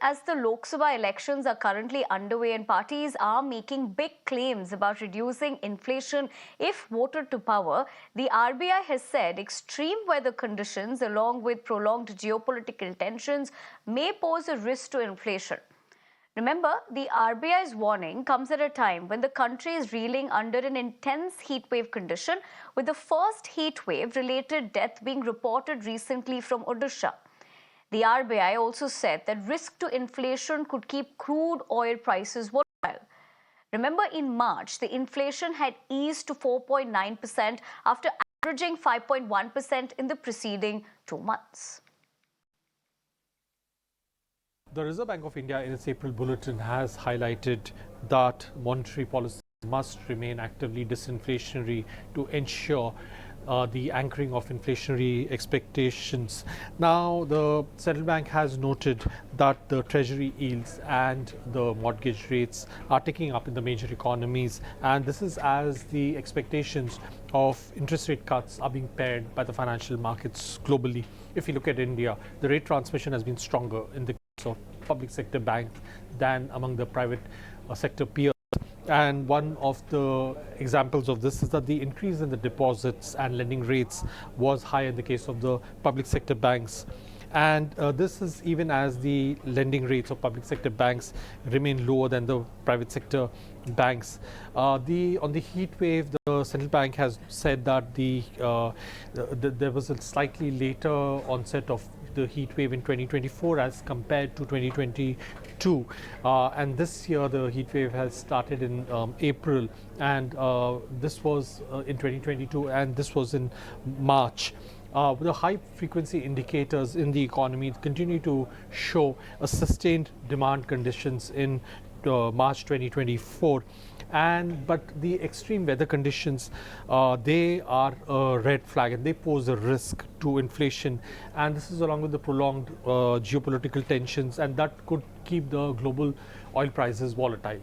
as the Lok Sabha elections are currently underway and parties are making big claims about reducing inflation if voted to power, the RBI has said extreme weather conditions along with prolonged geopolitical tensions may pose a risk to inflation. Remember, the RBI's warning comes at a time when the country is reeling under an intense heatwave condition, with the first heatwave-related death being reported recently from Odisha. The RBI also said that risk to inflation could keep crude oil prices volatile. Remember, in March, the inflation had eased to 4.9% after averaging 5.1% in the preceding 2 months. The Reserve Bank of India in its April bulletin has highlighted that monetary policy must remain actively disinflationary to ensure the anchoring of inflationary expectations. Now, the central bank has noted that the treasury yields and the mortgage rates are ticking up in the major economies, and this is as the expectations of interest rate cuts are being paired by the financial markets globally. If you look at India, the rate transmission has been stronger in the case of public sector bank than among the private sector peers. And one of the examples of this is that the increase in the deposits and lending rates was high in the case of the public sector banks. And this is even as the lending rates of public sector banks remain lower than the private sector banks. On the heat wave, the central bank has said that there was a slightly later onset of the heat wave in 2024 as compared to 2022, and this year the heat wave has started in April, and this was in 2022, and this was in March. The high frequency indicators in the economy continue to show a sustained demand conditions in March 2024. But the extreme weather conditions, they are a red flag and they pose a risk to inflation, and this is along with the prolonged geopolitical tensions, and that could keep the global oil prices volatile.